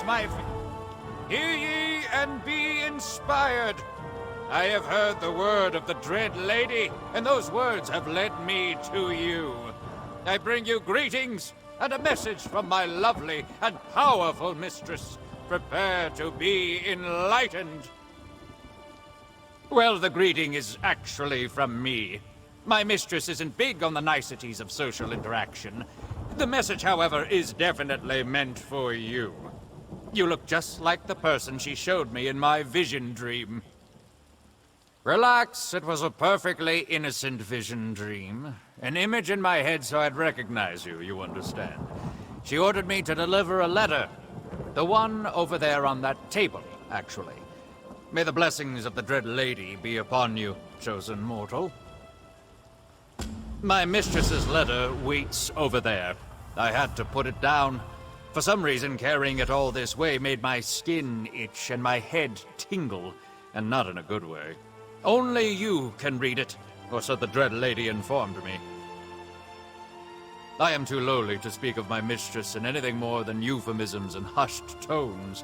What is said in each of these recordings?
Yes, hear ye and be inspired. I have heard the word of the dread lady, and those words have led me to you. I bring you greetings and a message from my lovely and powerful mistress. Prepare to be enlightened. Well, the greeting is actually from me. My mistress isn't big on the niceties of social interaction. The message, however, is definitely meant for you. You look just like the person she showed me in my vision dream. Relax, it was a perfectly innocent vision dream. An image in my head so I'd recognize you, you understand. She ordered me to deliver a letter. The one over there on that table, actually. May the blessings of the Dread Lady be upon you, chosen mortal. My mistress's letter waits over there. I had to put it down. For some reason, carrying it all this way made my skin itch and my head tingle, and not in a good way. Only you can read it, or so the Dread Lady informed me. I am too lowly to speak of my mistress in anything more than euphemisms and hushed tones.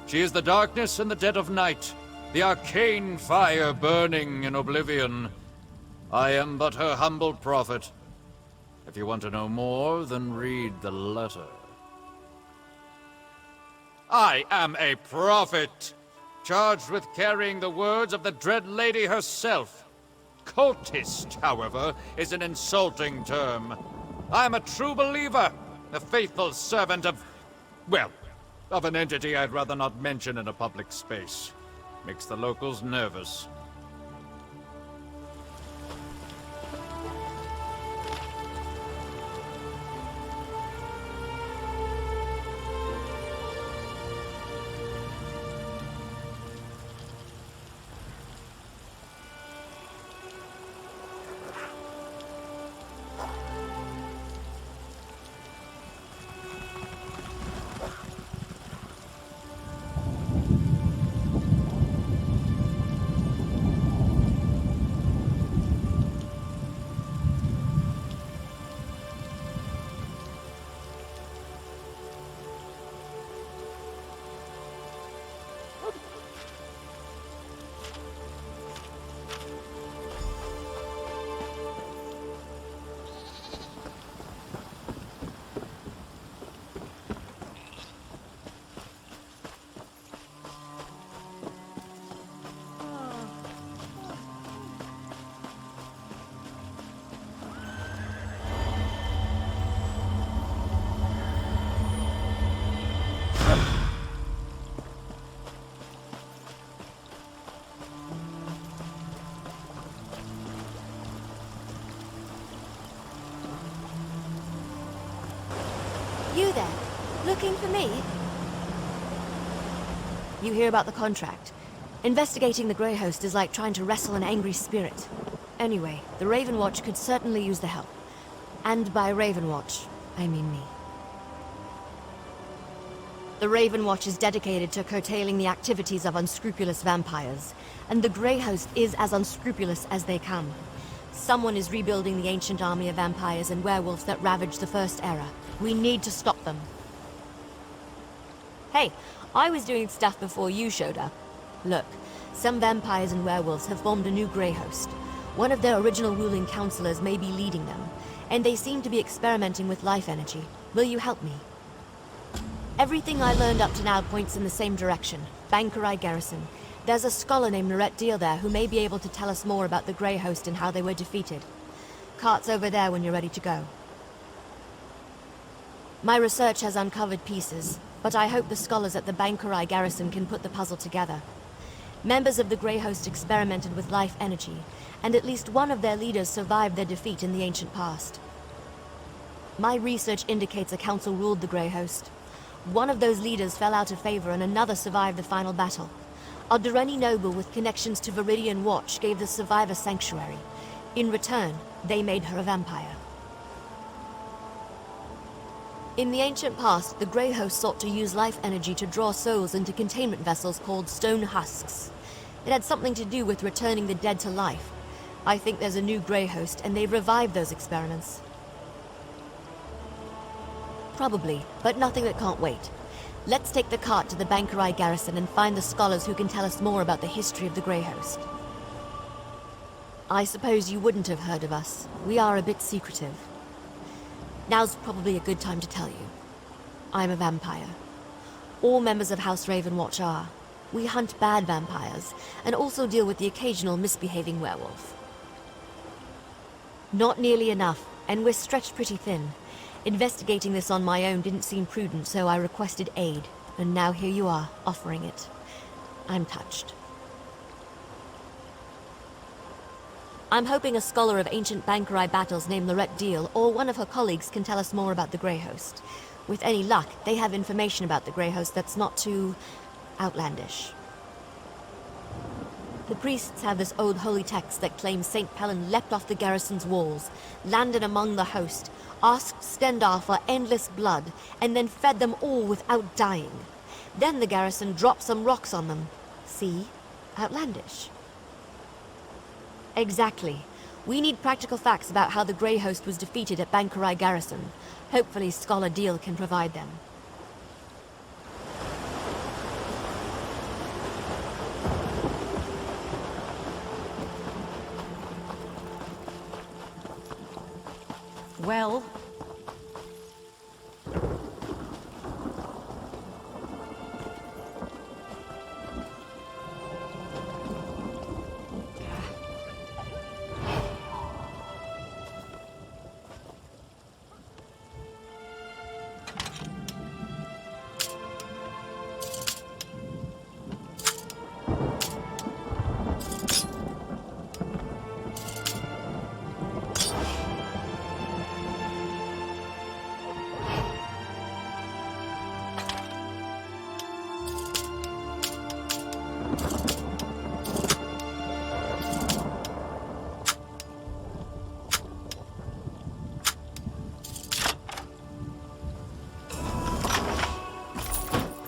She is the darkness and the dead of night, the arcane fire burning in oblivion. I am but her humble prophet. If you want to know more, then read the letter. I am a prophet, charged with carrying the words of the Dread Lady herself. Cultist, however, is an insulting term. I am a true believer, a faithful servant of, well, of an entity I'd rather not mention in a public space. Makes the locals nervous. You there? Looking for me? You hear about the contract. Investigating the Grey Host is like trying to wrestle an angry spirit. Anyway, the Raven Watch could certainly use the help. And by Raven Watch, I mean me. The Raven Watch is dedicated to curtailing the activities of unscrupulous vampires, and the Grey Host is as unscrupulous as they come. Someone is rebuilding the ancient army of vampires and werewolves that ravaged the First Era. We need to stop them. Hey, I was doing stuff before you showed up. Look, some vampires and werewolves have formed a new Grey Host. One of their original ruling counselors may be leading them, and they seem to be experimenting with life energy. Will you help me? Everything I learned up to now points in the same direction. Bankerai Garrison. There's a scholar named Norette Deal there who may be able to tell us more about the Grey Host and how they were defeated. Cart's over there when you're ready to go. My research has uncovered pieces, but I hope the scholars at the Bankerai Garrison can put the puzzle together. Members of the Grey Host experimented with life energy, and at least one of their leaders survived their defeat in the ancient past. My research indicates a council ruled the Grey Host. One of those leaders fell out of favor and another survived the final battle. A Durrani noble with connections to Viridian Watch gave the survivor sanctuary. In return, they made her a vampire. In the ancient past, the Grey Host sought to use life energy to draw souls into containment vessels called stone husks. It had something to do with returning the dead to life. I think there's a new Grey Host, and they've revived those experiments. Probably, but nothing that can't wait. Let's take the cart to the Bankerai garrison and find the scholars who can tell us more about the history of the Grey Host. I suppose you wouldn't have heard of us. We are a bit secretive. Now's probably a good time to tell you. I'm a vampire. All members of House Ravenwatch are. We hunt bad vampires, and also deal with the occasional misbehaving werewolf. Not nearly enough, and we're stretched pretty thin. Investigating this on my own didn't seem prudent, so I requested aid, and now here you are, offering it. I'm touched. I'm hoping a scholar of ancient Bankerai battles named Lorette Deal or one of her colleagues can tell us more about the Grey Host. With any luck, they have information about the Grey Host that's not too outlandish. The priests have this old holy text that claims St. Pelin leapt off the garrison's walls, landed among the host, asked Stendar for endless blood, and then fed them all without dying. Then the garrison dropped some rocks on them. See? Outlandish. Exactly. We need practical facts about how the Grey Host was defeated at Bankerai Garrison. Hopefully Scholar Deal can provide them. Well...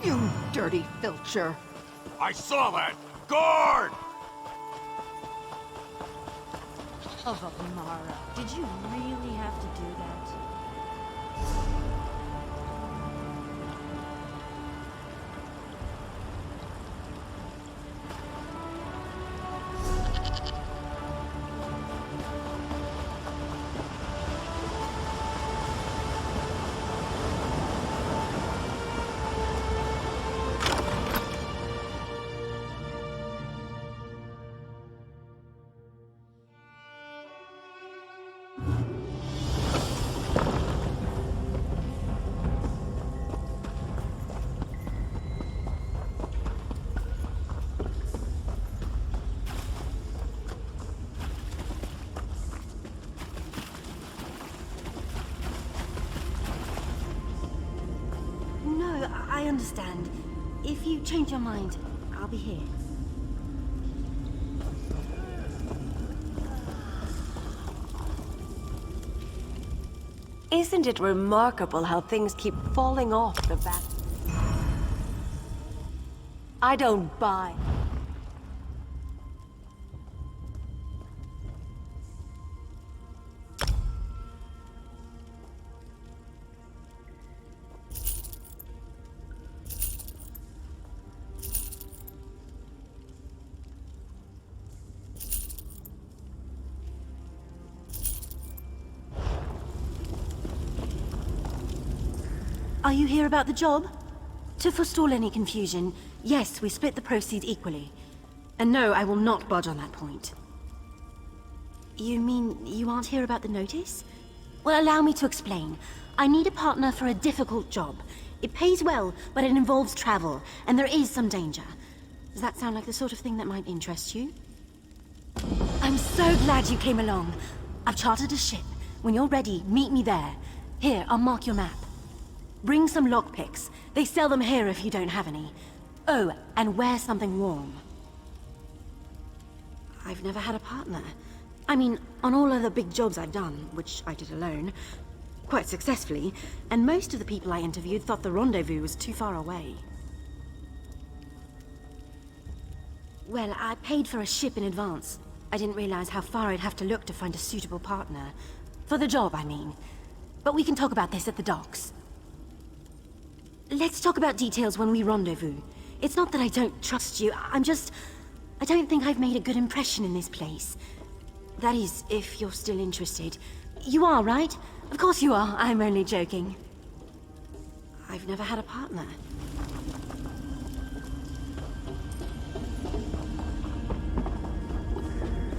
You dirty filcher. I saw that! Guard! Oh, Mara, did you really have to do that? I understand. If you change your mind, I'll be here. Isn't it remarkable how things keep falling off the back? I don't buy. Are you here about the job? To forestall any confusion, yes, we split the proceeds equally. And no, I will not budge on that point. You mean you aren't here about the notice? Well, allow me to explain. I need a partner for a difficult job. It pays well, but it involves travel, and there is some danger. Does that sound like the sort of thing that might interest you? I'm so glad you came along. I've chartered a ship. When you're ready, meet me there. Here, I'll mark your map. Bring some lockpicks. They sell them here if you don't have any. Oh, and wear something warm. I've never had a partner. I mean, on all other big jobs I've done, which I did alone, quite successfully, and most of the people I interviewed thought the rendezvous was too far away. Well, I paid for a ship in advance. I didn't realize how far I'd have to look to find a suitable partner. For the job, I mean. But we can talk about this at the docks. Let's talk about details when we rendezvous. It's not that I don't trust you, I don't think I've made a good impression in this place. That is, if you're still interested. You are, right? Of course you are, I'm only joking. I've never had a partner.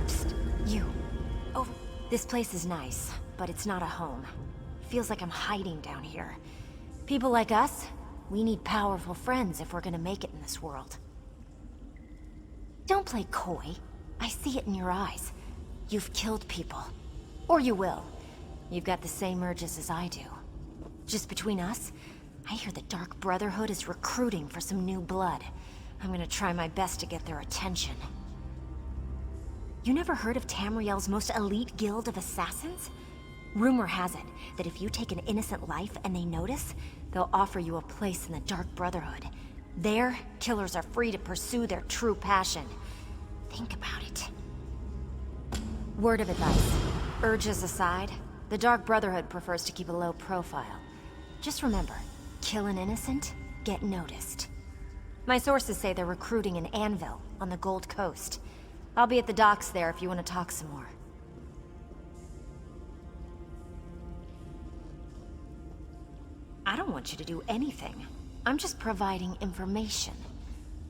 Psst, you. Over. This place is nice, but it's not a home. Feels like I'm hiding down here. People like us, we need powerful friends if we're gonna make it in this world. Don't play coy. I see it in your eyes. You've killed people. Or you will. You've got the same urges as I do. Just between us, I hear the Dark Brotherhood is recruiting for some new blood. I'm gonna try my best to get their attention. You never heard of Tamriel's most elite guild of assassins? Rumor has it that if you take an innocent life and they notice, they'll offer you a place in the Dark Brotherhood. There, killers are free to pursue their true passion. Think about it. Word of advice. Urges aside, the Dark Brotherhood prefers to keep a low profile. Just remember, kill an innocent, get noticed. My sources say they're recruiting in Anvil, on the Gold Coast. I'll be at the docks there if you want to talk some more. I don't want you to do anything. I'm just providing information.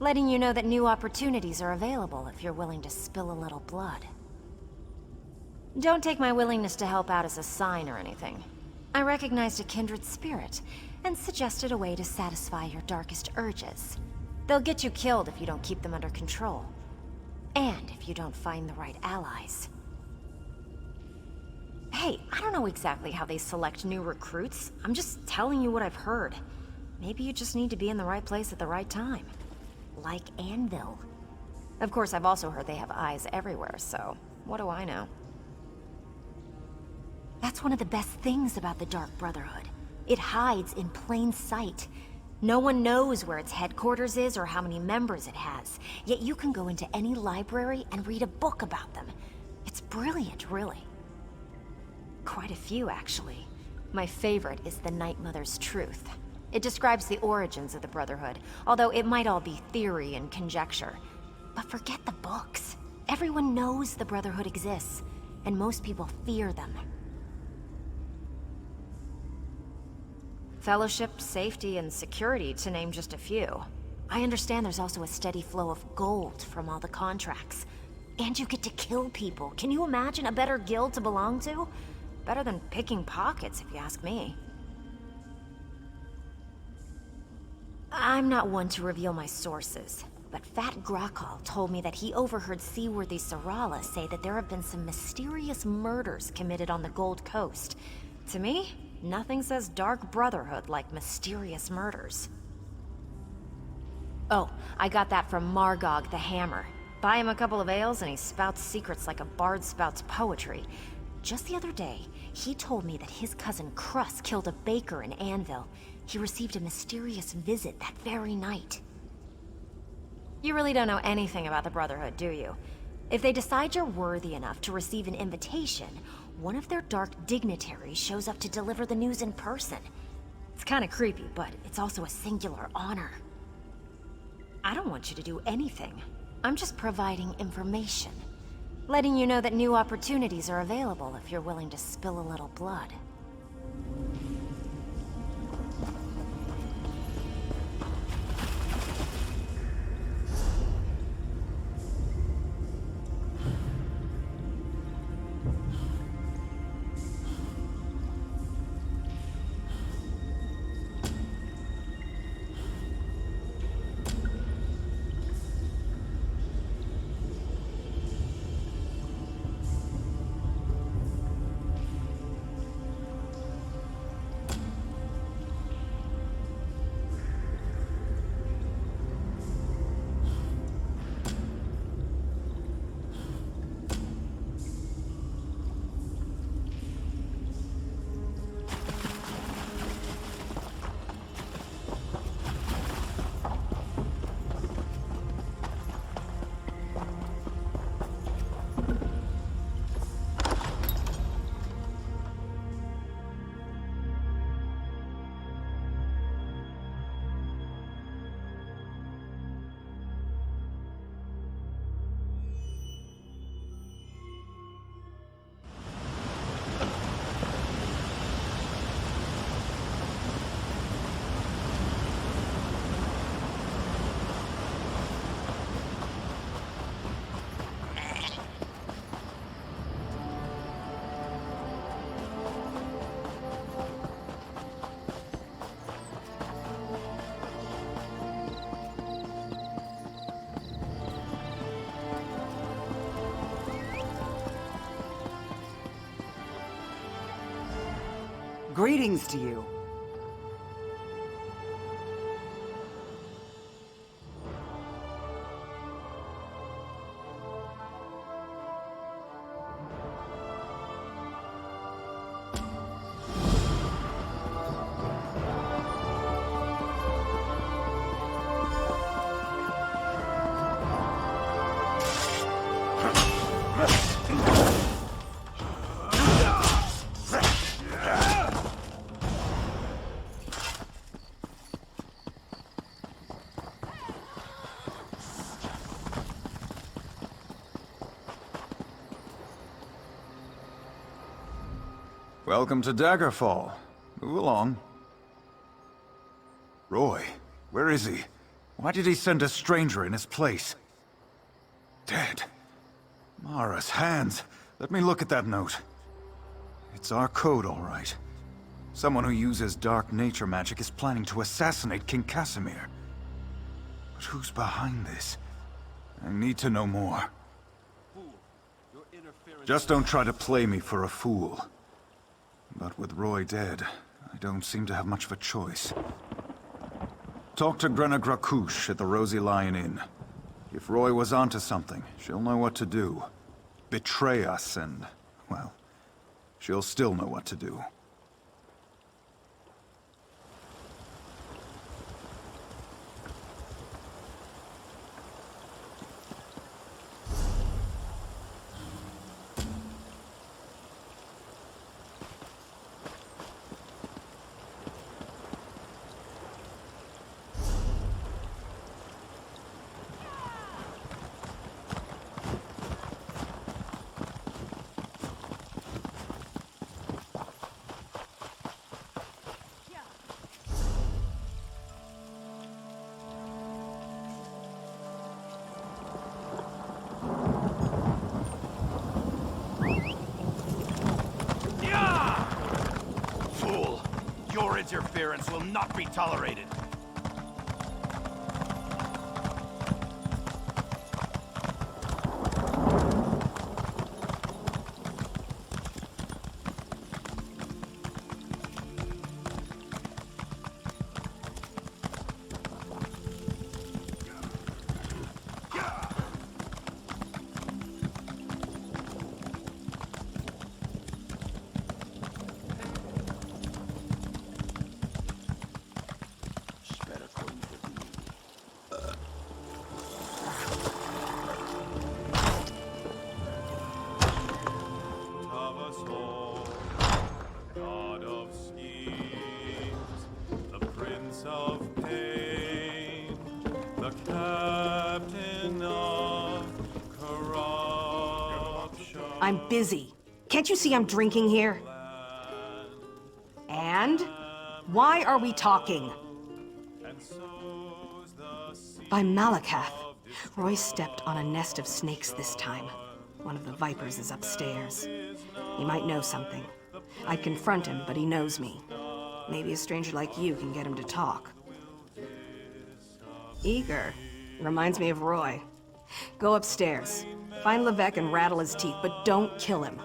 Letting you know that new opportunities are available if you're willing to spill a little blood. Don't take my willingness to help out as a sign or anything. I recognized a kindred spirit, and suggested a way to satisfy your darkest urges. They'll get you killed if you don't keep them under control. And if you don't find the right allies. Hey, I don't know exactly how they select new recruits. I'm just telling you what I've heard. Maybe you just need to be in the right place at the right time. Like Anvil. Of course, I've also heard they have eyes everywhere, so what do I know? That's one of the best things about the Dark Brotherhood. It hides in plain sight. No one knows where its headquarters is or how many members it has, yet you can go into any library and read a book about them. It's brilliant, really. Quite a few, actually. My favorite is The Night Mother's Truth. It describes the origins of the Brotherhood, although it might all be theory and conjecture. But forget the books. Everyone knows the Brotherhood exists, and most people fear them. Fellowship, safety, and security, to name just a few. I understand there's also a steady flow of gold from all the contracts. And you get to kill people. Can you imagine a better guild to belong to? Better than picking pockets, if you ask me. I'm not one to reveal my sources, but Fat Grognak told me that he overheard Seaworthy Sarala say that there have been some mysterious murders committed on the Gold Coast. To me, nothing says Dark Brotherhood like mysterious murders. Oh, I got that from Margog the Hammer. Buy him a couple of ales and he spouts secrets like a bard spouts poetry. Just the other day, he told me that his cousin Crus killed a baker in Anvil. He received a mysterious visit that very night. You really don't know anything about the Brotherhood, do you? If they decide you're worthy enough to receive an invitation, one of their dark dignitaries shows up to deliver the news in person. It's kind of creepy, but it's also a singular honor. I don't want you to do anything. I'm just providing information. Letting you know that new opportunities are available if you're willing to spill a little blood. Greetings to you. Welcome to Daggerfall. Move along. Roy, where is he? Why did he send a stranger in his place? Dead. Mara's hands. Let me look at that note. It's our code, all right. Someone who uses dark nature magic is planning to assassinate King Casimir. But who's behind this? I need to know more. Just don't try to play me for a fool. But with Roy dead, I don't seem to have much of a choice. Talk to grognak at the Rosy Lion Inn. If Roy was onto something, she'll know what to do. Betray us and, well, she'll still know what to do. Your interference will not be tolerated. I'm busy. Can't you see I'm drinking here? And? Why are we talking? By Malakath. Roy stepped on a nest of snakes this time. One of the vipers is upstairs. He might know something. I'd confront him, but he knows me. Maybe a stranger like you can get him to talk. Eager. Reminds me of Roy. Go upstairs. Find Levesque and rattle his teeth, but don't kill him.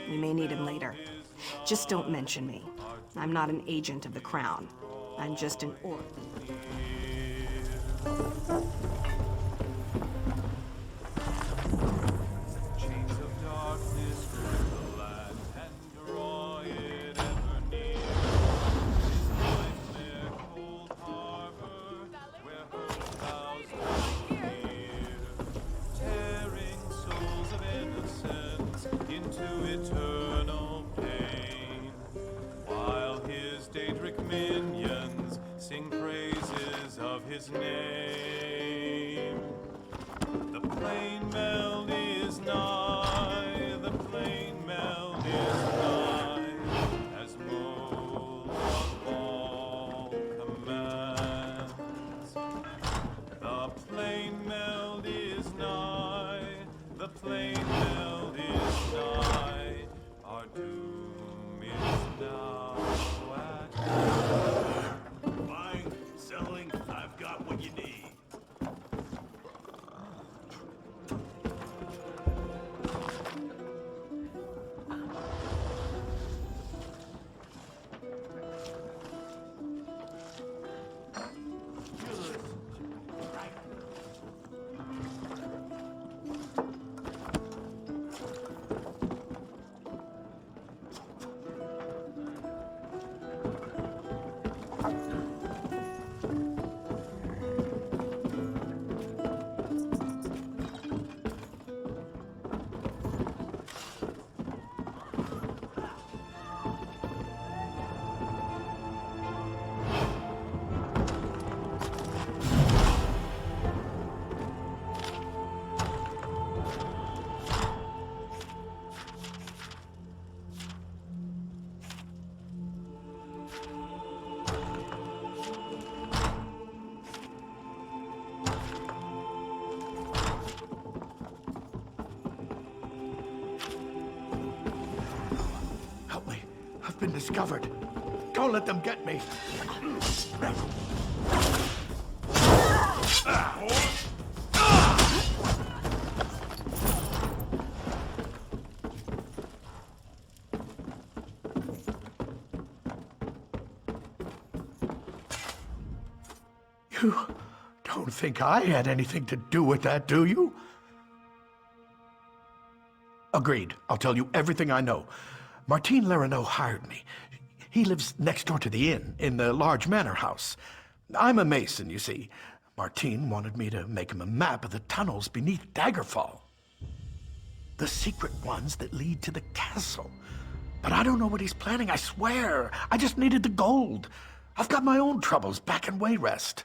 We may need him later. Just don't mention me. I'm not an agent of the Crown. I'm just an orc. Minions sing praises I've been discovered. Don't let them get me. You don't think I had anything to do with that, do you? Agreed. I'll tell you everything I know. Martin Lerineau hired me. He lives next door to the inn, in the large manor house. I'm a mason, you see. Martin wanted me to make him a map of the tunnels beneath Daggerfall. The secret ones that lead to the castle. But I don't know what he's planning, I swear. I just needed the gold. I've got my own troubles back in Wayrest.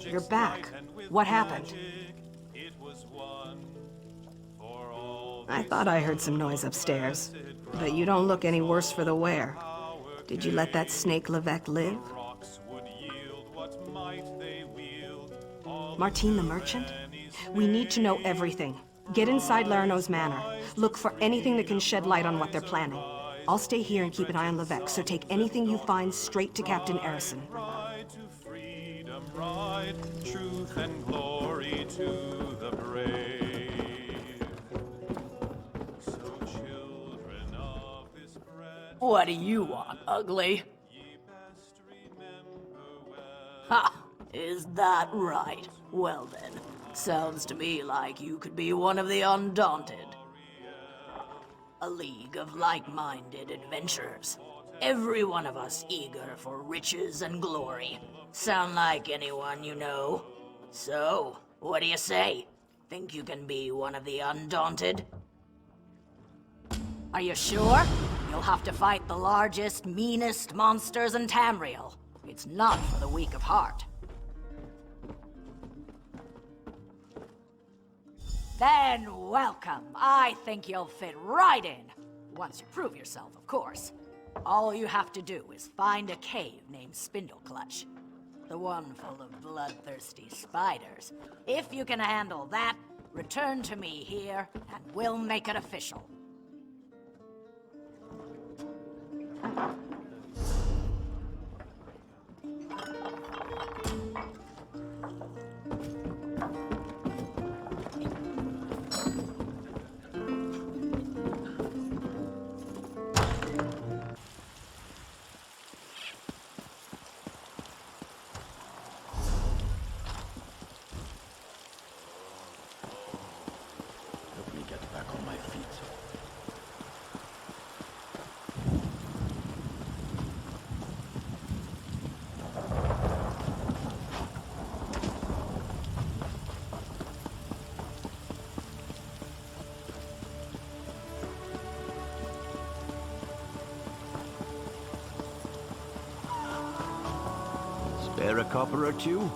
You're back. What happened? I thought I heard some noise upstairs, but you don't look any worse for the wear. Did you let that snake Levesque live? Martin the merchant? We need to know everything. Get inside Lerineau's manor. Look for anything that can shed light on what they're planning. I'll stay here and keep an eye on Levesque, so take anything you find straight to Captain Erison. Truth and glory to the brave. So children of this bread, What do you want, ugly? ye best remember well. Ha! Is that right? Well then, sounds to me like you could be one of the Undaunted. A league of like-minded adventurers. Every one of us eager for riches and glory. Sound like anyone you know? So, what do you say? Think you can be one of the Undaunted? Are you sure? You'll have to fight the largest, meanest monsters in Tamriel. It's not for the weak of heart. Then welcome. I think you'll fit right in. Once you prove yourself, of course. All you have to do is find a cave named Spindleclutch. The one full of bloodthirsty spiders. If you can handle that, return to me here, and we'll make it official. Let me get back on my feet. Spare a copper or two?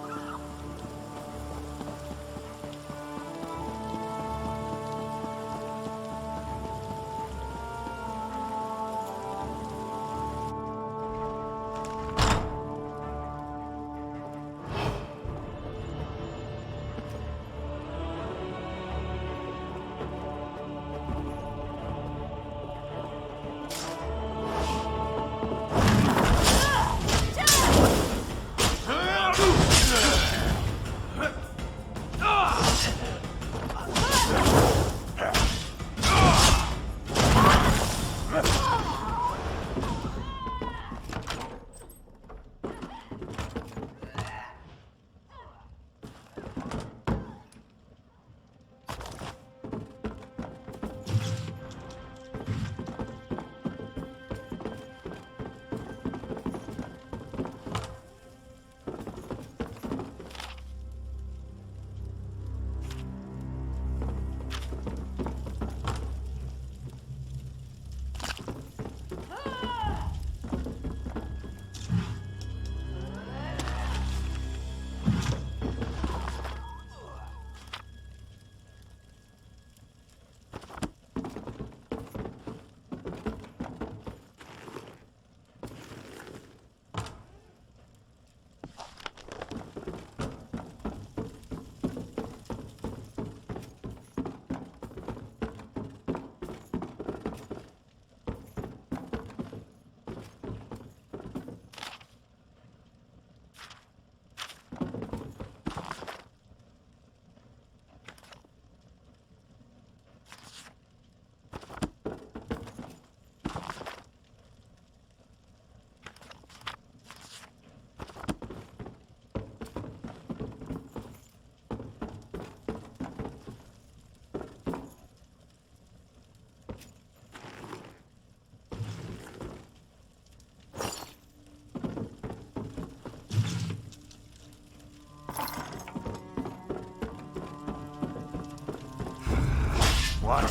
What?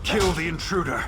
Kill the intruder!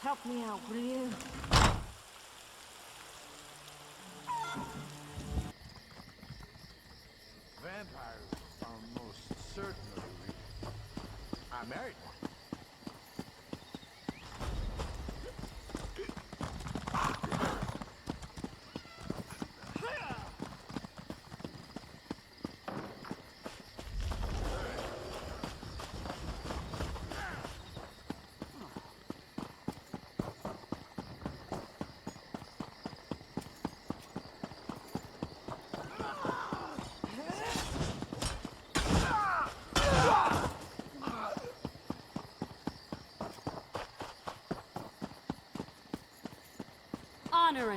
Help me out, will you? Vampires are most certainly real. I married one.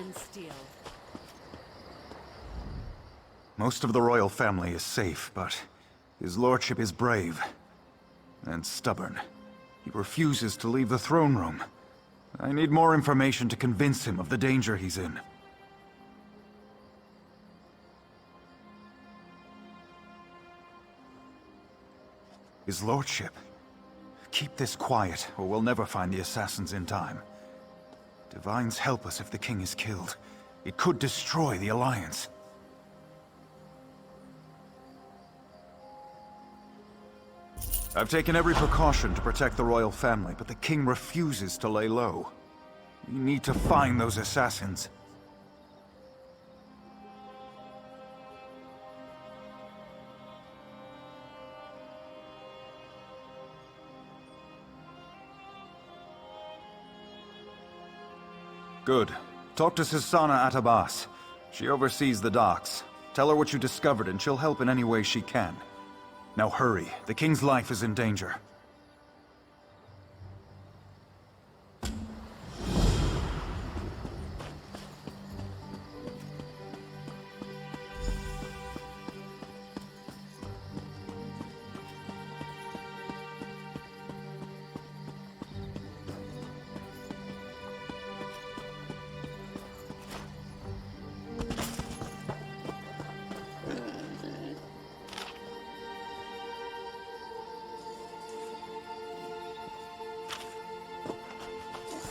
iron steel. Most of the royal family is safe, but his lordship is brave and stubborn. He refuses to leave the throne room. I need more information to convince him of the danger he's in. His lordship. Keep this quiet, or we'll never find the assassins in time. Divines help us if the king is killed. It could destroy the Alliance. I've taken every precaution to protect the royal family, but the king refuses to lay low. We need to find those assassins. Good. Talk to Sisana Atabas. She oversees the docks. Tell her what you discovered and she'll help in any way she can. Now hurry. The king's life is in danger.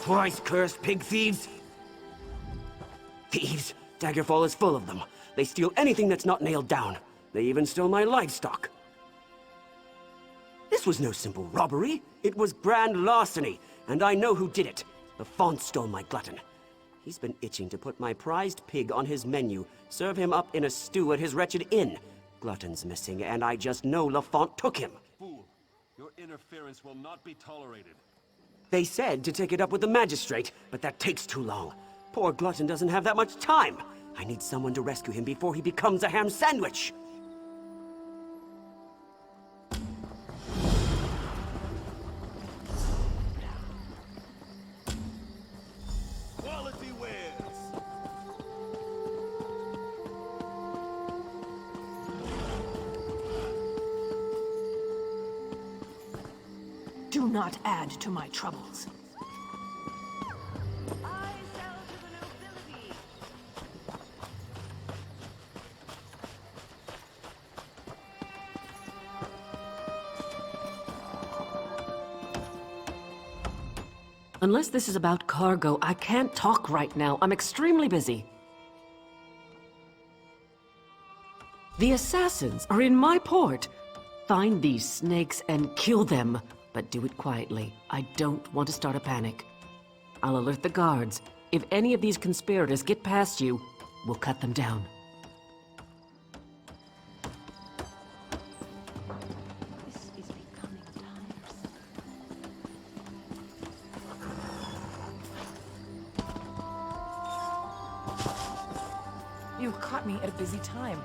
Thrice-cursed pig thieves! Thieves! Daggerfall is full of them. They steal anything that's not nailed down. They even stole my livestock. This was no simple robbery. It was grand larceny, and I know who did it. The Font stole my glutton. He's been itching to put my prized pig on his menu, serve him up in a stew at his wretched inn. Glutton's missing, and I just know Lafont took him. Fool, your interference will not be tolerated. They said to take it up with the magistrate, but that takes too long. Poor Glutton doesn't have that much time. I need someone to rescue him before he becomes a ham sandwich. Quality wares. Do not add to my troubles. Unless this is about cargo, I can't talk right now. I'm extremely busy. The assassins are in my port. Find these snakes and kill them. But do it quietly. I don't want to start a panic. I'll alert the guards. If any of these conspirators get past you, we'll cut them down. This is becoming tiresome. You've caught me at a busy time.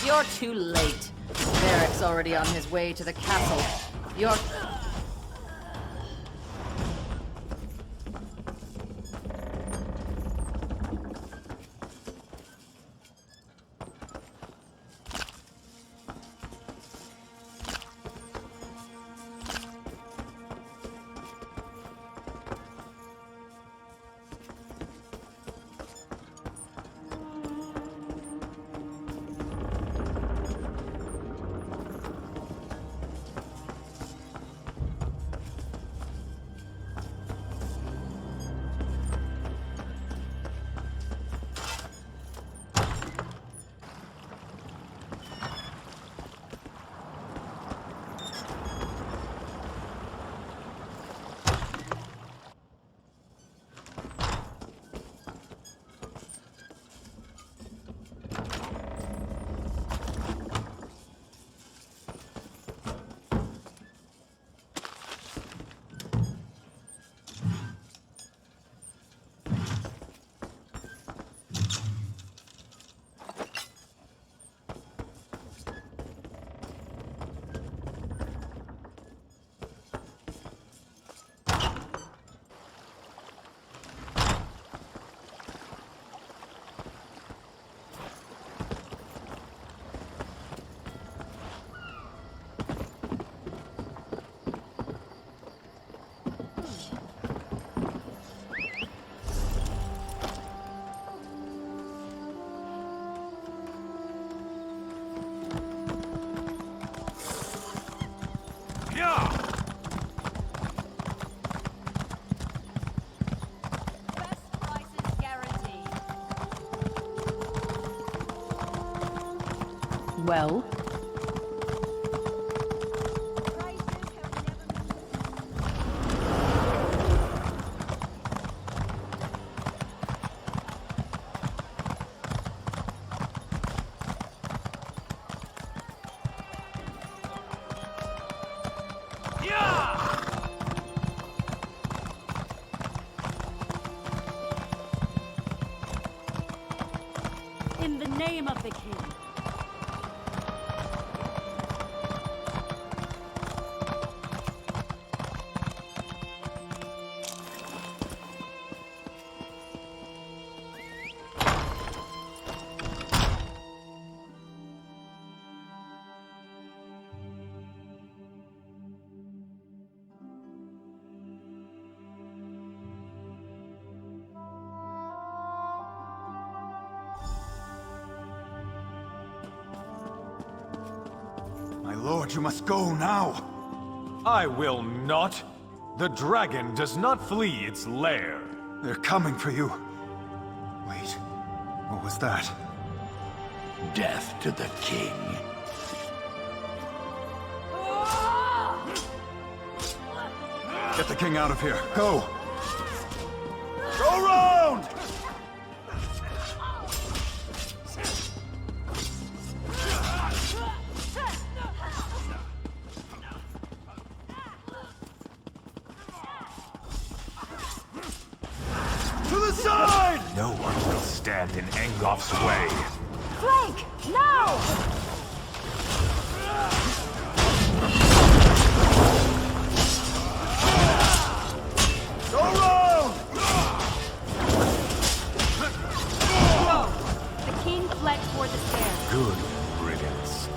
You're too late. Varric's already on his way to the castle. You're... Well? In the name of the king. My lord, you must go now! I will not. The dragon does not flee its lair. They're coming for you. Wait, what was that? Death to the king. Get the king out of here. Go! Go round! To the side! No one will stand in Angoff's way. Flank! Now! Go round! The king fled toward the stairs. Good riddance.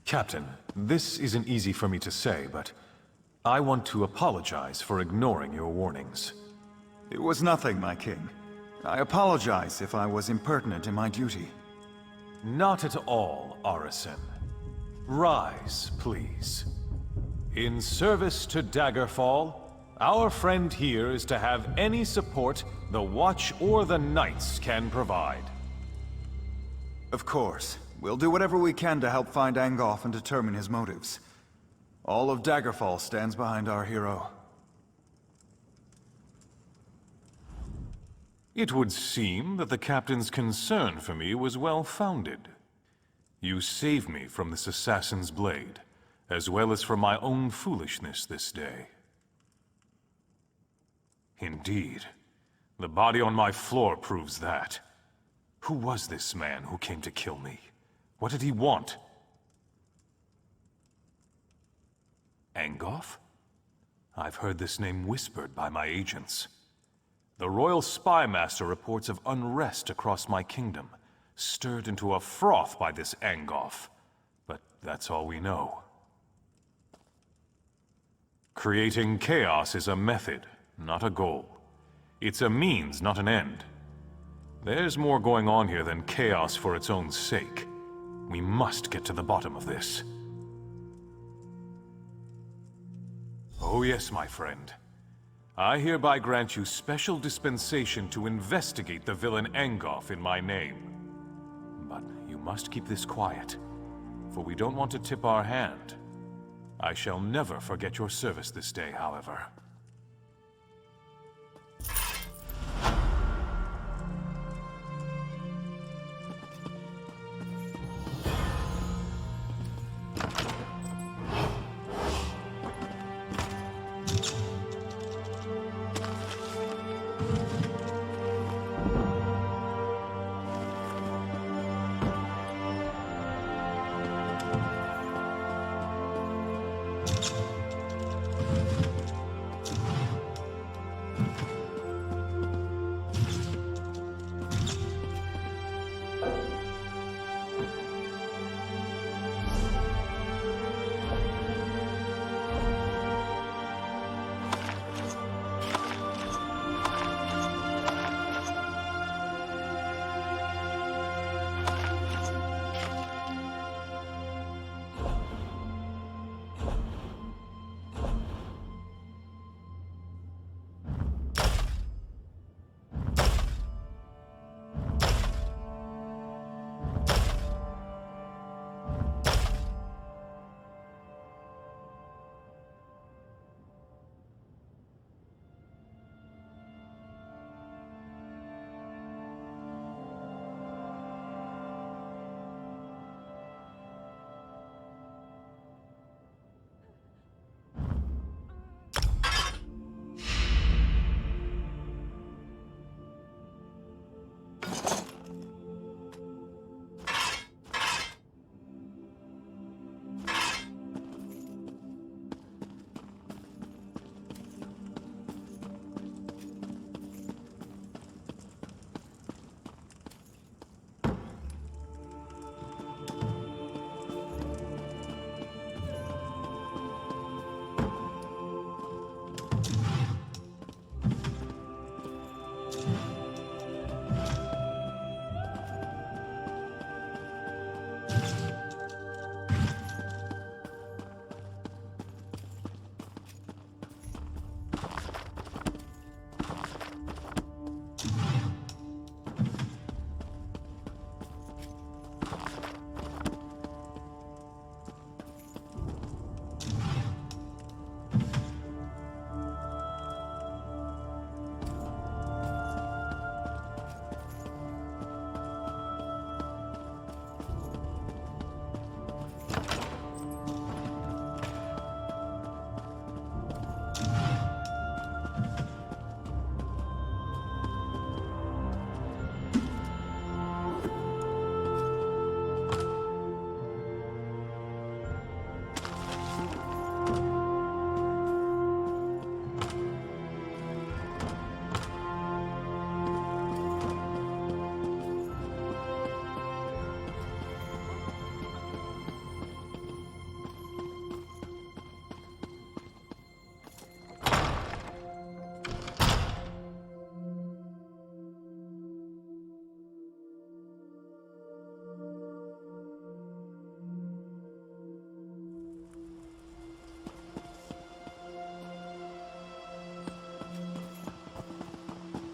Captain, this isn't easy for me to say, but I want to apologize for ignoring your warnings. It was nothing, my king. I apologize if I was impertinent in my duty. Not at all, Arisen. Rise, please. In service to Daggerfall, our friend here is to have any support the Watch or the Knights can provide. Of course. We'll do whatever we can to help find Angoff and determine his motives. All of Daggerfall stands behind our hero. It would seem that the Captain's concern for me was well-founded. You saved me from this assassin's blade, as well as from my own foolishness this day. Indeed, the body on my floor proves that. Who was this man who came to kill me? What did he want? Angoff? I've heard this name whispered by my agents. The Royal Spy Master reports of unrest across my kingdom, stirred into a froth by this Angoff. But that's all we know. Creating chaos is a method, not a goal. It's a means, not an end. There's more going on here than chaos for its own sake. We must get to the bottom of this. Oh yes, my friend. I hereby grant you special dispensation to investigate the villain Angoff in my name. But you must keep this quiet, for we don't want to tip our hand. I shall never forget your service this day, however.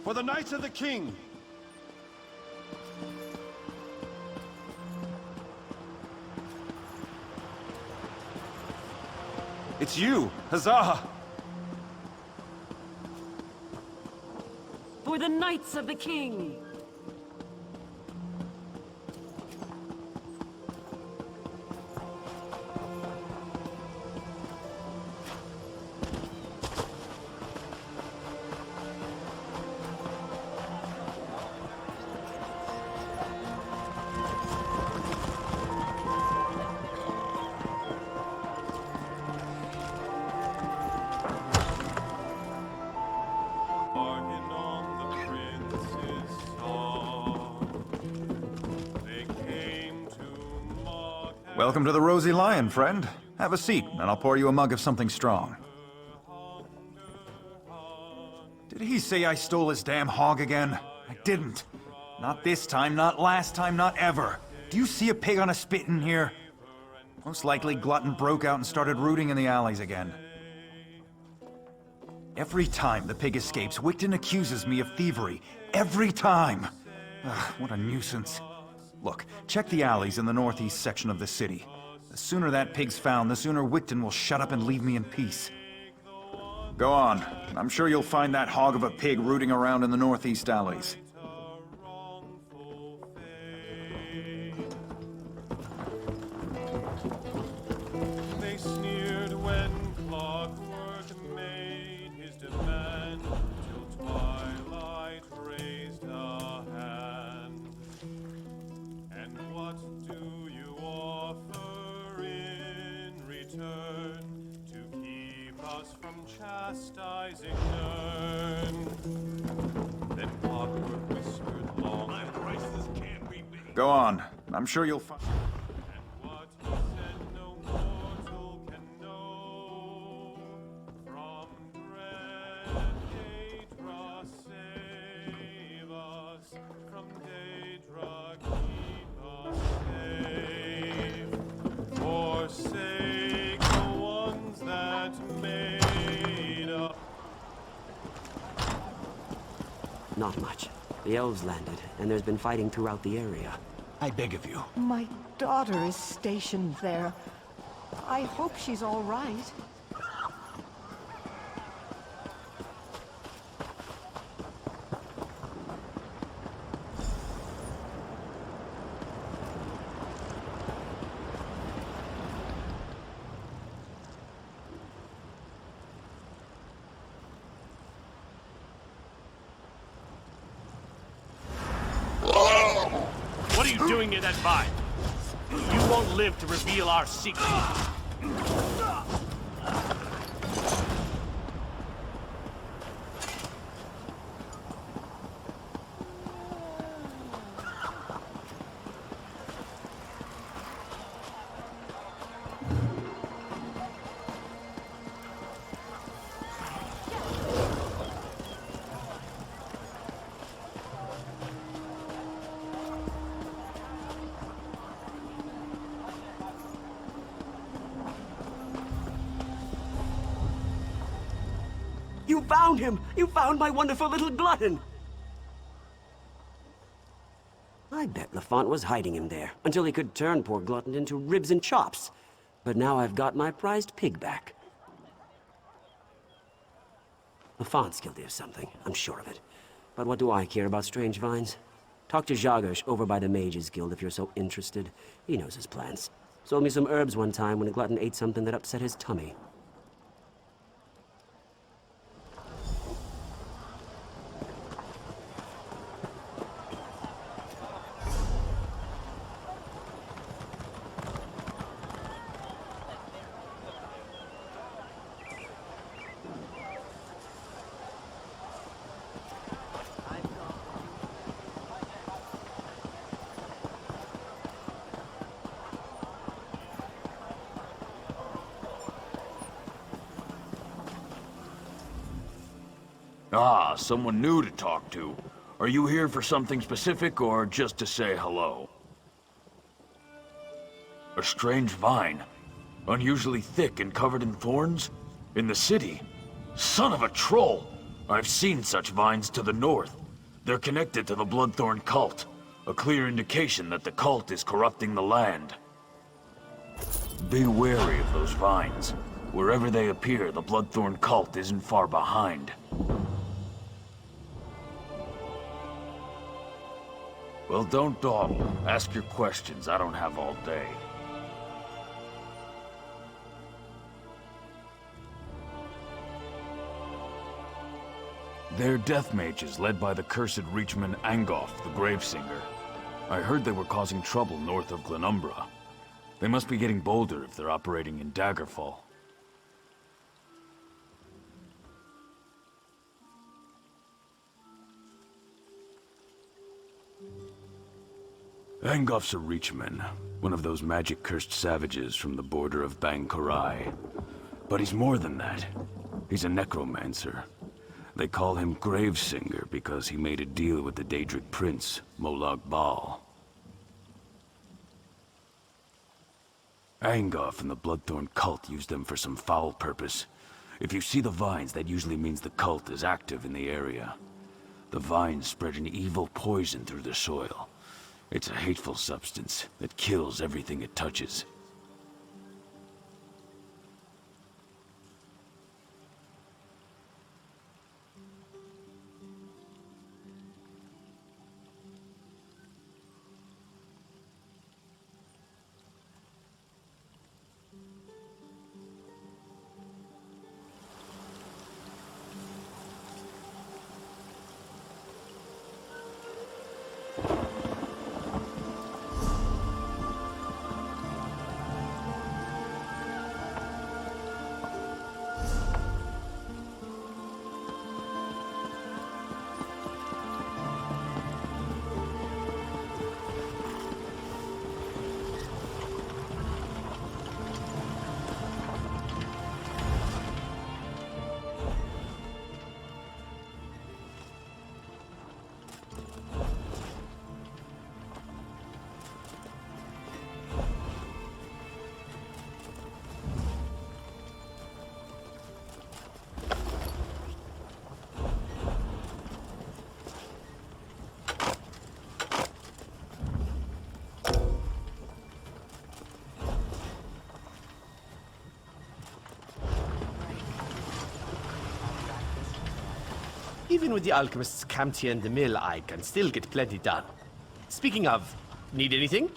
For the Knights of the King! It's you! Huzzah! For the Knights of the King! Welcome to the Rosy Lion, friend. Have a seat, and I'll pour you a mug of something strong. Did he say I stole his damn hog again? I didn't. Not this time, not last time, not ever. Do you see a pig on a spit in here? Most likely Glutton broke out and started rooting in the alleys again. Every time the pig escapes, Wigton accuses me of thievery. Every time! Ugh, what a nuisance. Look, check the alleys in the northeast section of the city. The sooner that pig's found, the sooner Wigton will shut up and leave me in peace. Go on. I'm sure you'll find that hog of a pig rooting around in the northeast alleys. They sneered when Clockwork made his demand, till twilight raised a hand. And what do you offer in return to keep us from chastising Nern? Then Clockwork whispered long, my prices can't be beat. Go on. I'm sure you'll find... And what he said no mortal can know. From dread Daedra save us, from Daedra keep us safe. Forsake the ones that made us. Not much. The elves landed, and there's been fighting throughout the area. I beg of you. My daughter is stationed there. I hope she's all right. What are you doing near that vine? You won't live to reveal our secret. You found him! You found my wonderful little glutton! I bet Lafont was hiding him there, until he could turn poor Glutton into ribs and chops. But now I've got my prized pig back. Lafont's guilty of something, I'm sure of it. But what do I care about strange vines? Talk to Jagersh over by the Mages Guild if you're so interested. He knows his plans. Sold me some herbs one time when Glutton ate something that upset his tummy. Ah, someone new to talk to. Are you here for something specific, or just to say hello? A strange vine. Unusually thick and covered in thorns? In the city? Son of a troll! I've seen such vines to the north. They're connected to the Bloodthorn cult. A clear indication that the cult is corrupting the land. Be wary of those vines. Wherever they appear, the Bloodthorn cult isn't far behind. Well, don't dawdle. Ask your questions. I don't have all day. They're death mages led by the cursed Reachman Angoff, the Gravesinger. I heard they were causing trouble north of Glenumbra. They must be getting bolder if they're operating in Daggerfall. Angoff's a Reachman, one of those magic-cursed savages from the border of Bang-Korai. But he's more than that. He's a necromancer. They call him Gravesinger because he made a deal with the Daedric prince, Molag Bal. Angoff and the Bloodthorn cult used them for some foul purpose. If you see the vines, that usually means the cult is active in the area. The vines spread an evil poison through the soil. It's a hateful substance that kills everything it touches. Even with the alchemists camped here in the mill, I can still get plenty done. Speaking of, need anything?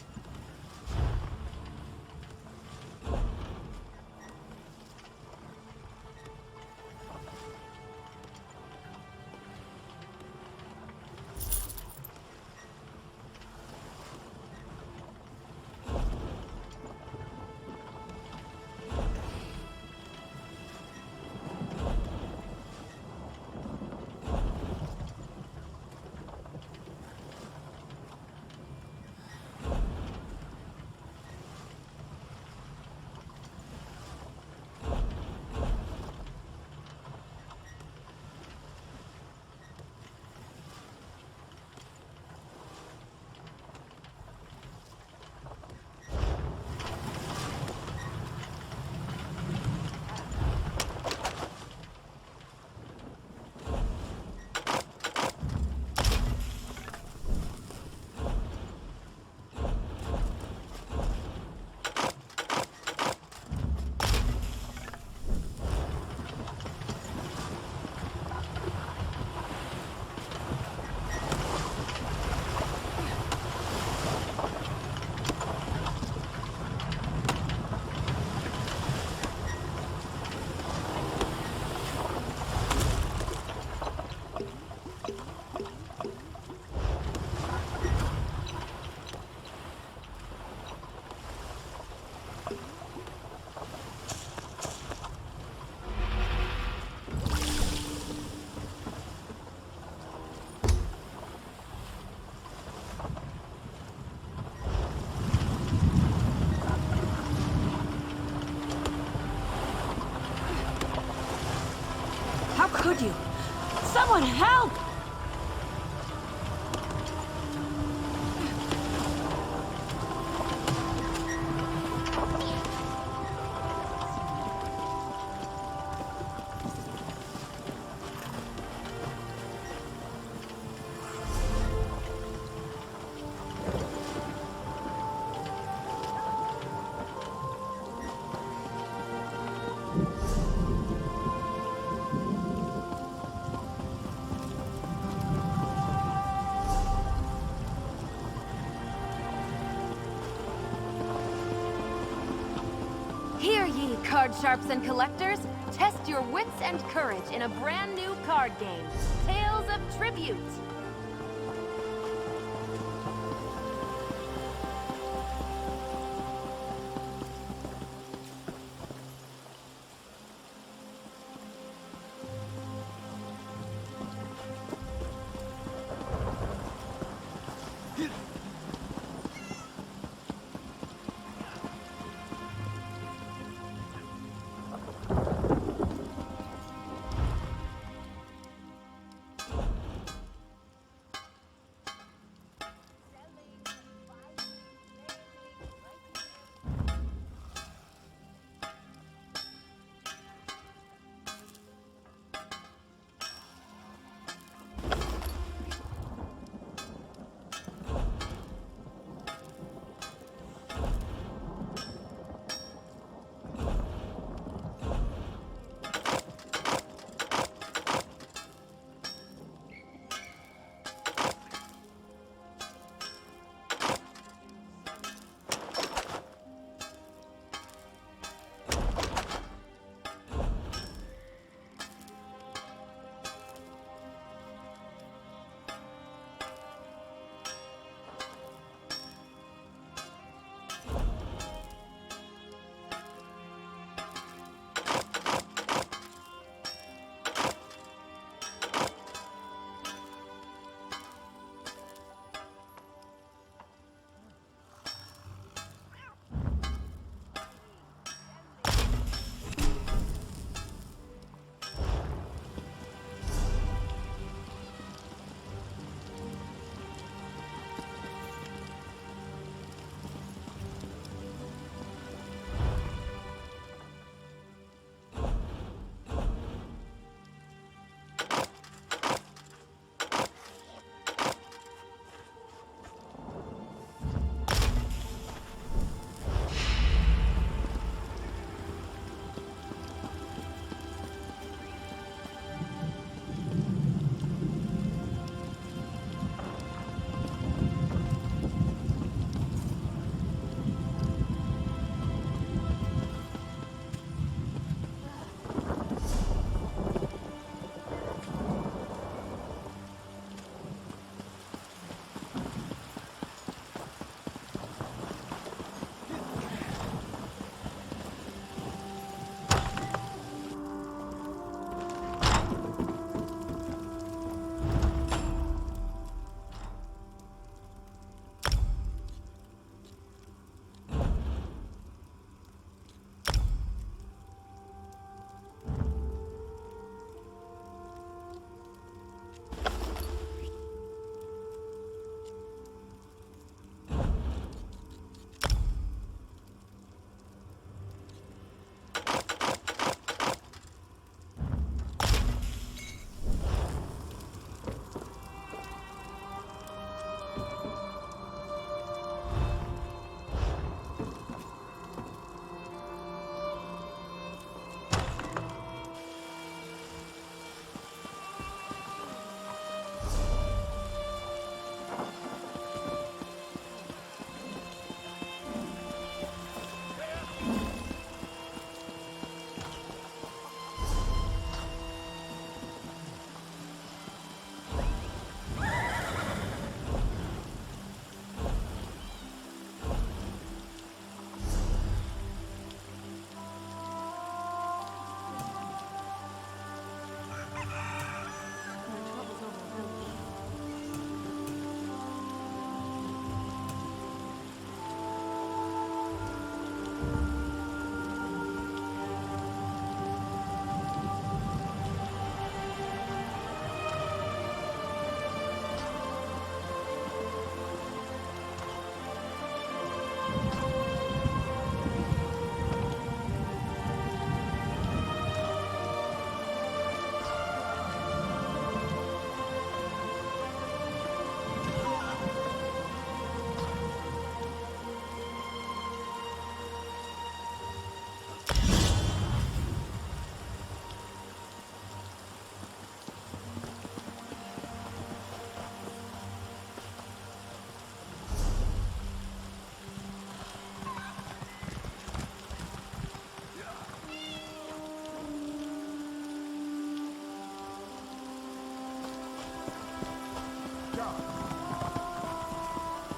Could you? Someone help! card sharps and collectors. Test your wits and courage in a brand new card game, Tales of Tribute.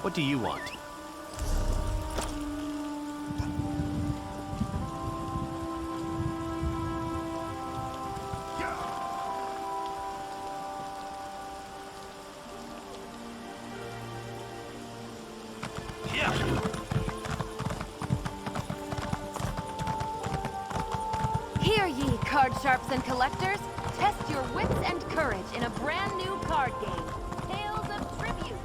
What do you want? Hear ye, card sharps and collectors. Test your wits and courage in a brand new card game, Tales of Tribute.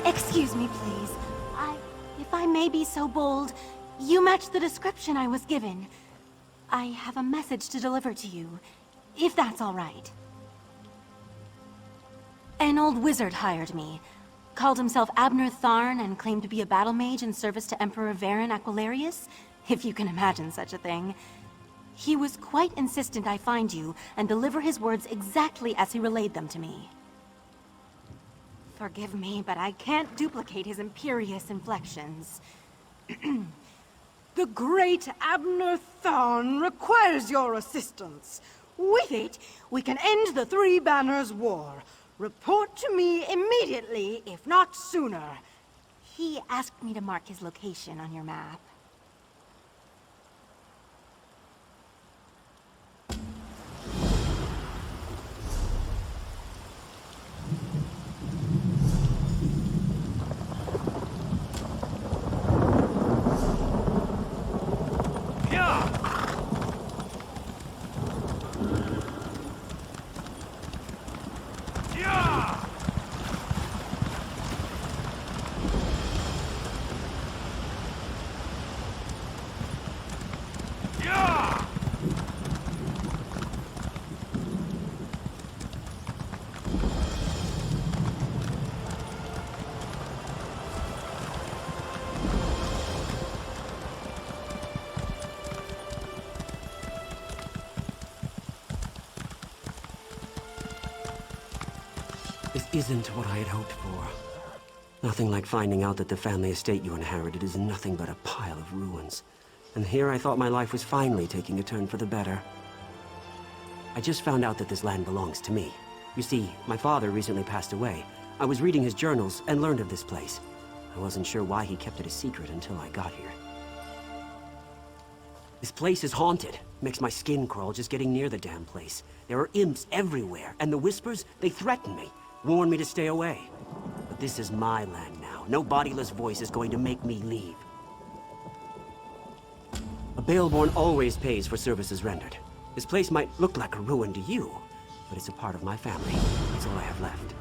Excuse me, please. If I may be so bold, you match the description I was given. I have a message to deliver to you, if that's all right. An old wizard hired me. Called himself Abner Tharn and claimed to be a battle mage in service to Emperor Varen Aquilarius, if you can imagine such a thing. He was quite insistent I find you and deliver his words exactly as he relayed them to me. Forgive me, but I can't duplicate his imperious inflections. The great Abner Tharn requires your assistance. With it, we can end the Three Banners War. Report to me immediately, if not sooner. He asked me to mark his location on your map. This isn't what I had hoped for. Nothing like finding out that the family estate you inherited is nothing but a pile of ruins. And here I thought my life was finally taking a turn for the better. I just found out that this land belongs to me. You see, my father recently passed away. I was reading his journals and learned of this place. I wasn't sure why he kept it a secret until I got here. This place is haunted. Makes my skin crawl just getting near the damn place. There are imps everywhere, and the whispers, they threaten me. Warn me to stay away. But this is my land now. No bodiless voice is going to make me leave. A Baleborn always pays for services rendered. This place might look like a ruin to you, but it's a part of my family. It's all I have left.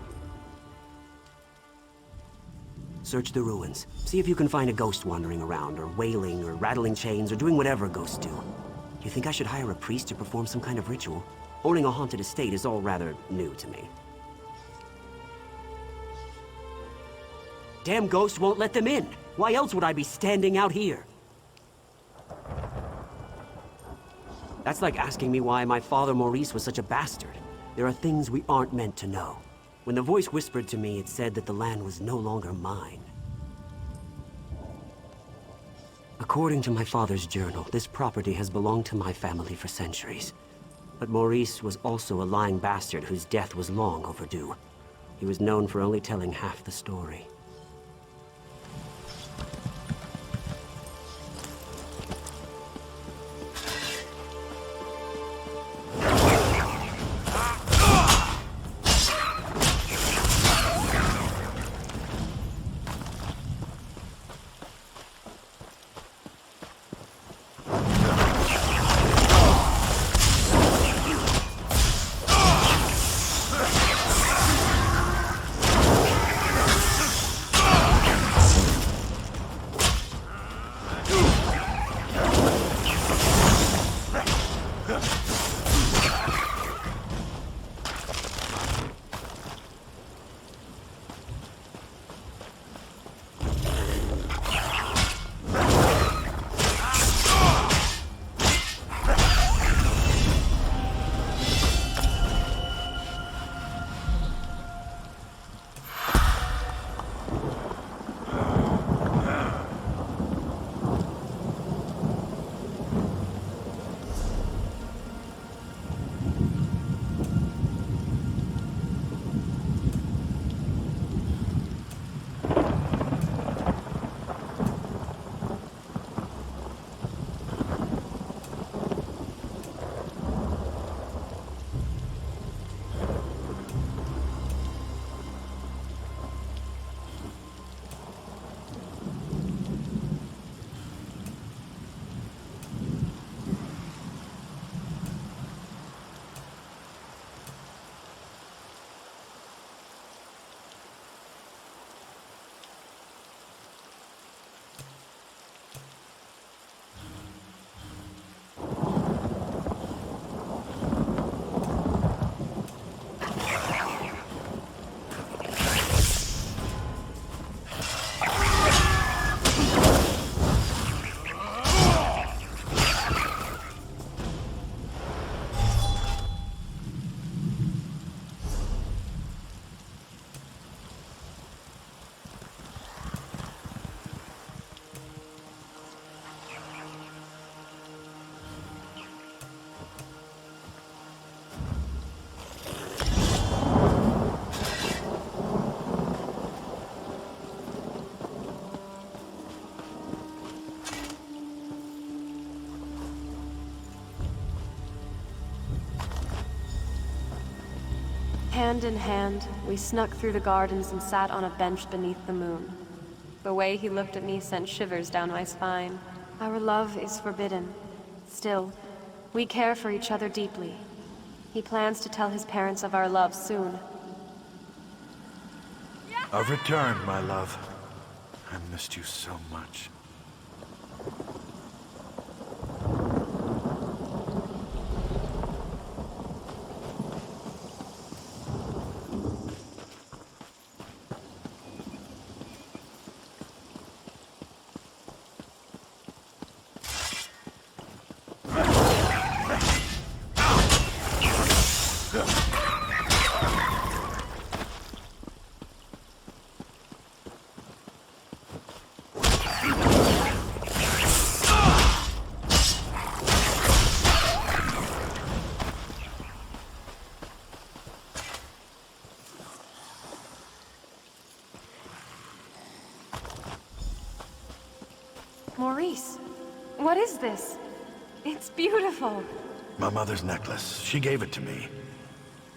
Search the ruins. See if you can find a ghost wandering around, or wailing, or rattling chains, or doing whatever ghosts do. Do you think I should hire a priest to perform some kind of ritual? Owning a haunted estate is all rather new to me. Damn ghost won't let them in! Why else would I be standing out here? That's like asking me why my father Maurice was such a bastard. There are things we aren't meant to know. When the voice whispered to me, it said that the land was no longer mine. According to my father's journal, this property has belonged to my family for centuries. But Maurice was also a lying bastard whose death was long overdue. He was known for only telling half the story. Hand in hand, we snuck through the gardens and sat on a bench beneath the moon. The way he looked at me sent shivers down my spine. Our love is forbidden. Still, we care for each other deeply. He plans to tell his parents of our love soon. I've returned, my love. I missed you so much. Maurice, what is this? It's beautiful. My mother's necklace. She gave it to me.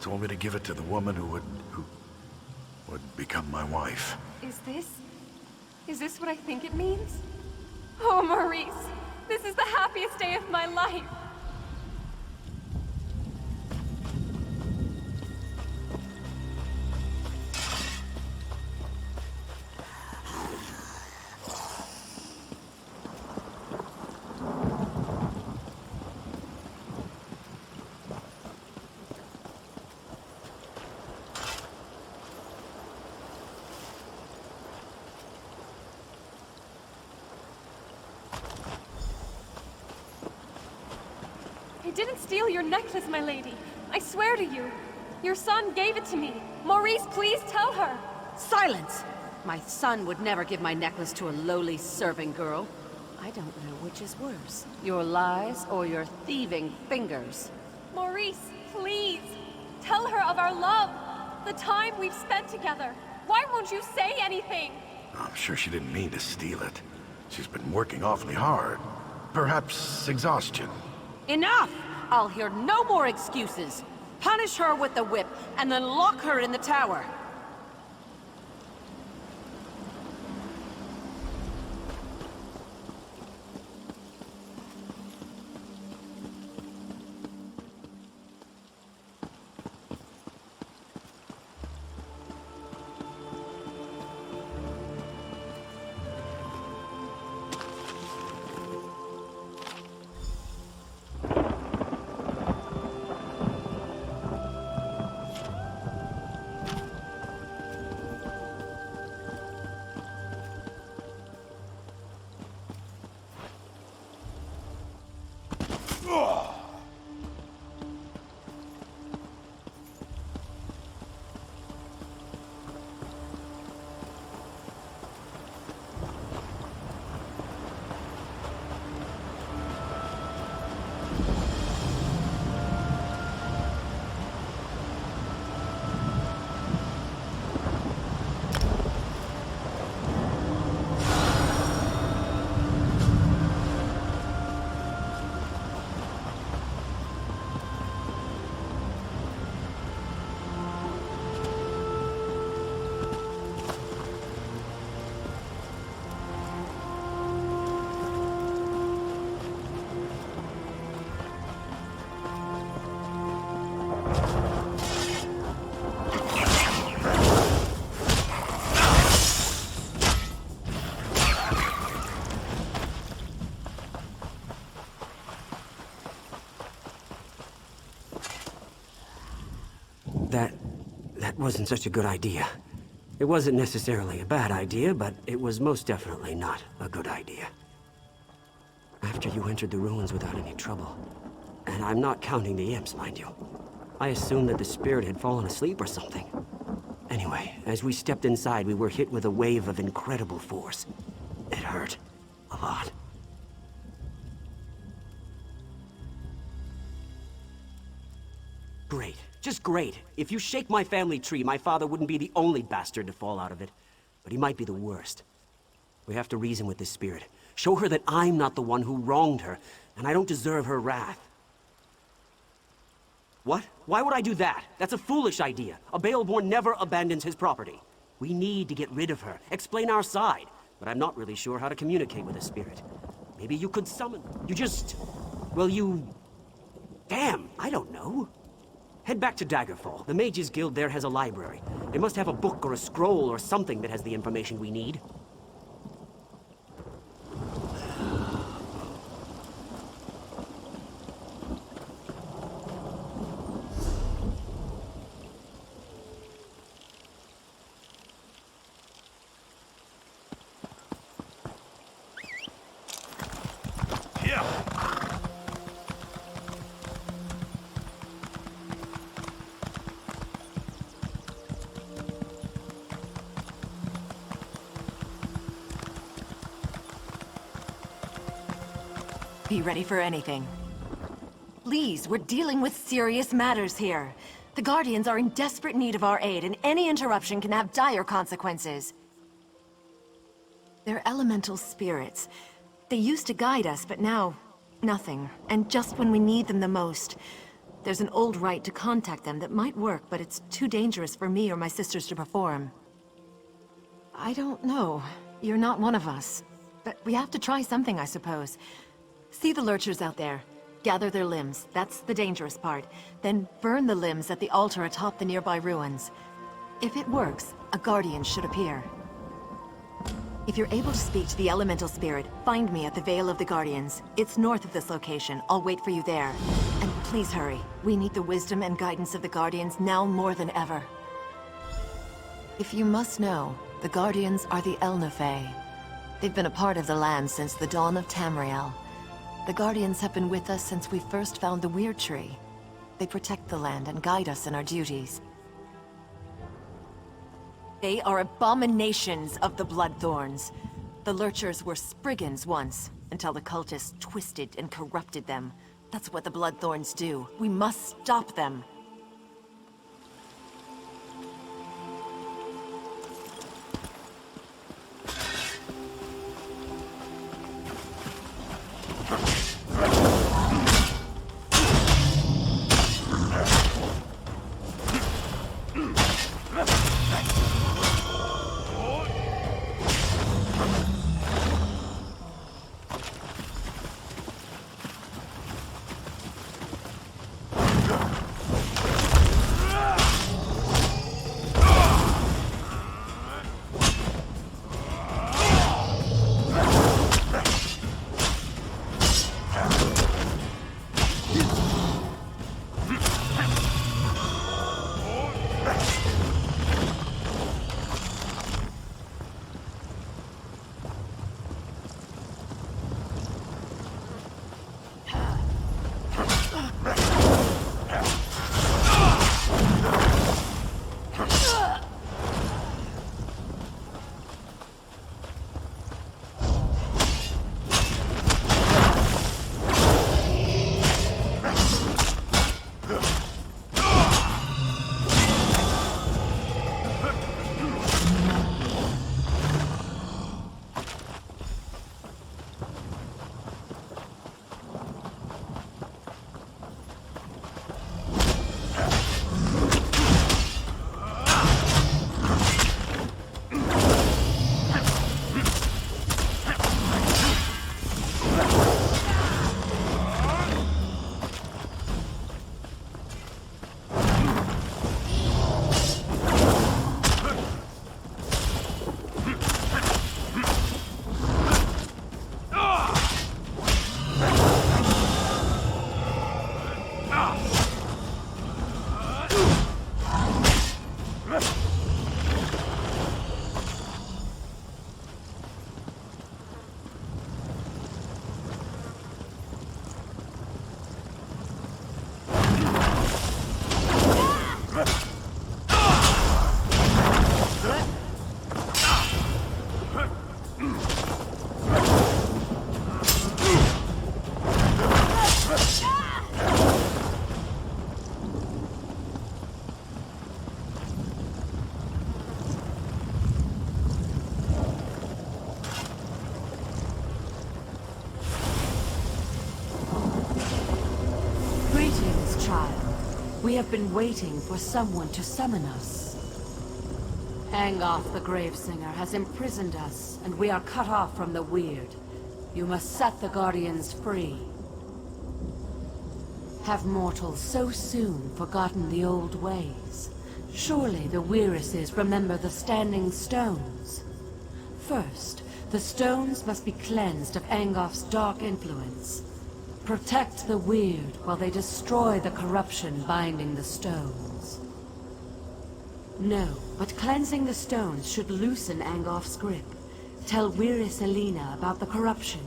Told me to give it to the woman who would become my wife. Is this what I think it means? Oh, Maurice, this is the happiest day of my life. I didn't steal your necklace, my lady. I swear to you. Your son gave it to me. Maurice, please tell her. Silence! My son would never give my necklace to a lowly serving girl. I don't know which is worse. Your lies or your thieving fingers. Maurice, please! Tell her of our love! The time we've spent together! Why won't you say anything? I'm sure she didn't mean to steal it. She's been working awfully hard. Perhaps exhaustion. Enough! I'll hear no more excuses. Punish her with the whip, and then lock her in the tower. That wasn't such a good idea. It wasn't necessarily a bad idea, but it was most definitely not a good idea. After you entered the ruins without any trouble, and I'm not counting the imps, mind you, I assumed that the spirit had fallen asleep or something. Anyway, as we stepped inside, we were hit with a wave of incredible force. It hurt. A lot. Great. Just great. If you shake my family tree, my father wouldn't be the only bastard to fall out of it. But he might be the worst. We have to reason with this spirit. Show her that I'm not the one who wronged her, and I don't deserve her wrath. What? Why would I do that? That's a foolish idea. A Baleborn never abandons his property. We need to get rid of her, explain our side. But I'm not really sure how to communicate with a spirit. Maybe you could summon... You just... Well, you... Damn, I don't know. Head back to Daggerfall. The Mages Guild there has a library. They must have a book or a scroll or something that has the information we need. Be ready for anything. Please, we're dealing with serious matters here. The Guardians are in desperate need of our aid, and any interruption can have dire consequences. They're elemental spirits. They used to guide us, but now, nothing. And just when we need them the most. There's an old rite to contact them that might work, but it's too dangerous for me or my sisters to perform. I don't know. You're not one of us. But we have to try something, I suppose. See the lurchers out there. Gather their limbs. That's the dangerous part. Then burn the limbs at the altar atop the nearby ruins. If it works, a guardian should appear. If you're able to speak to the elemental spirit, find me at the Vale of the Guardians. It's north of this location. I'll wait for you there. And please hurry. We need the wisdom and guidance of the Guardians now more than ever. If you must know, the Guardians are the Elnafey. They've been a part of the land since the dawn of Tamriel. The Guardians have been with us since we first found the Weird Tree. They protect the land and guide us in our duties. They are abominations of the Bloodthorns. The Lurchers were Spriggans once, until the cultists twisted and corrupted them. That's what the Bloodthorns do. We must stop them. We have been waiting for someone to summon us. Angoth the Gravesinger has imprisoned us, and we are cut off from the Weird. You must set the Guardians free. Have mortals so soon forgotten the old ways? Surely the Weirises remember the Standing Stones. First, the stones must be cleansed of Angoth's dark influence. Protect the Weird while they destroy the corruption binding the stones. No, but cleansing the stones should loosen Angoth's grip. Tell Weiris Elena about the corruption.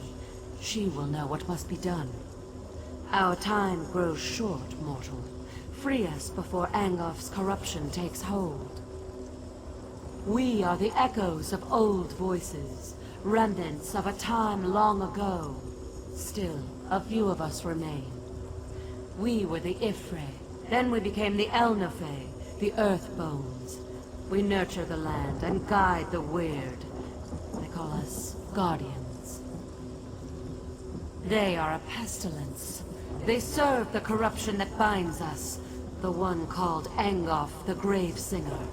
She will know what must be done. Our time grows short, mortal. Free us before Angoth's corruption takes hold. We are the echoes of old voices, remnants of a time long ago. Still, a few of us remain. We were the Ifre, then we became the Elnafe, the Earthbones. We nurture the land and guide the Weird. They call us Guardians. They are a pestilence. They serve the corruption that binds us, the one called Angoth the Gravesinger.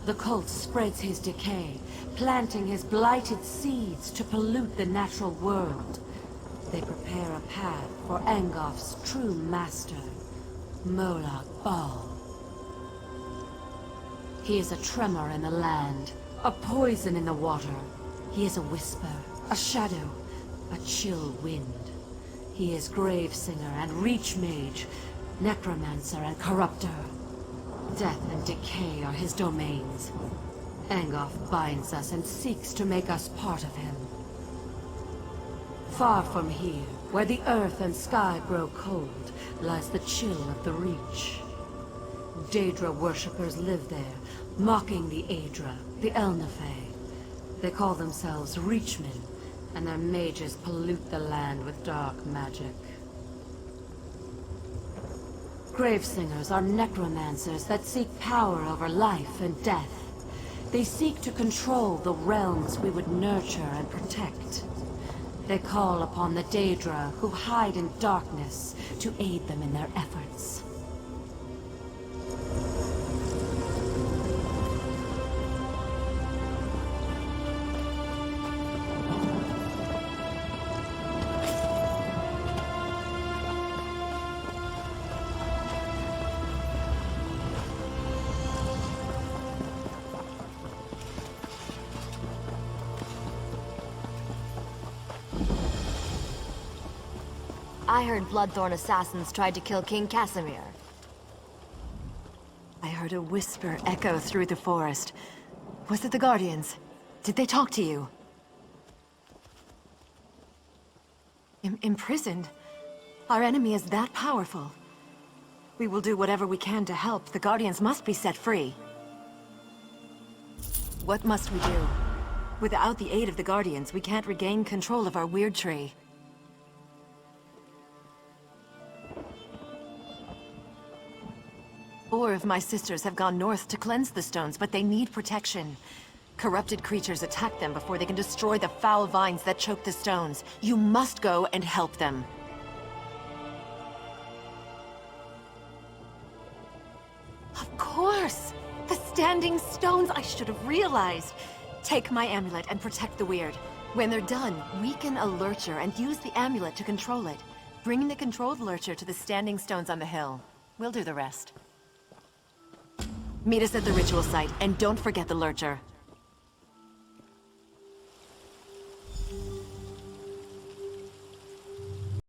The cult spreads his decay, planting his blighted seeds to pollute the natural world. They prepare a path for Angoth's true master, Molag Bal. He is a tremor in the land, a poison in the water. He is a whisper, a shadow, a chill wind. He is Gravesinger and Reach Mage, Necromancer and Corruptor. Death and decay are his domains. Angoth binds us and seeks to make us part of him. Far from here, where the earth and sky grow cold, lies the chill of the Reach. Daedra worshippers live there, mocking the Aedra, the Elnafe. They call themselves Reachmen, and their mages pollute the land with dark magic. Gravesingers are necromancers that seek power over life and death. They seek to control the realms we would nurture and protect. They call upon the Daedra who hide in darkness to aid them in their efforts. I heard Bloodthorn assassins tried to kill King Casimir. I heard a whisper echo through the forest. Was it the Guardians? Did they talk to you? Imprisoned? Our enemy is that powerful. We will do whatever we can to help. The Guardians must be set free. What must we do? Without the aid of the Guardians, we can't regain control of our weird tree. 4 of my sisters have gone north to cleanse the stones, but they need protection. Corrupted creatures attack them before they can destroy the foul vines that choke the stones. You must go and help them. Of course! The Standing Stones! I should have realized! Take my amulet and protect the Weird. When they're done, weaken a Lurcher and use the amulet to control it. Bring the controlled Lurcher to the Standing Stones on the hill. We'll do the rest. Meet us at the ritual site, and don't forget the Lurcher.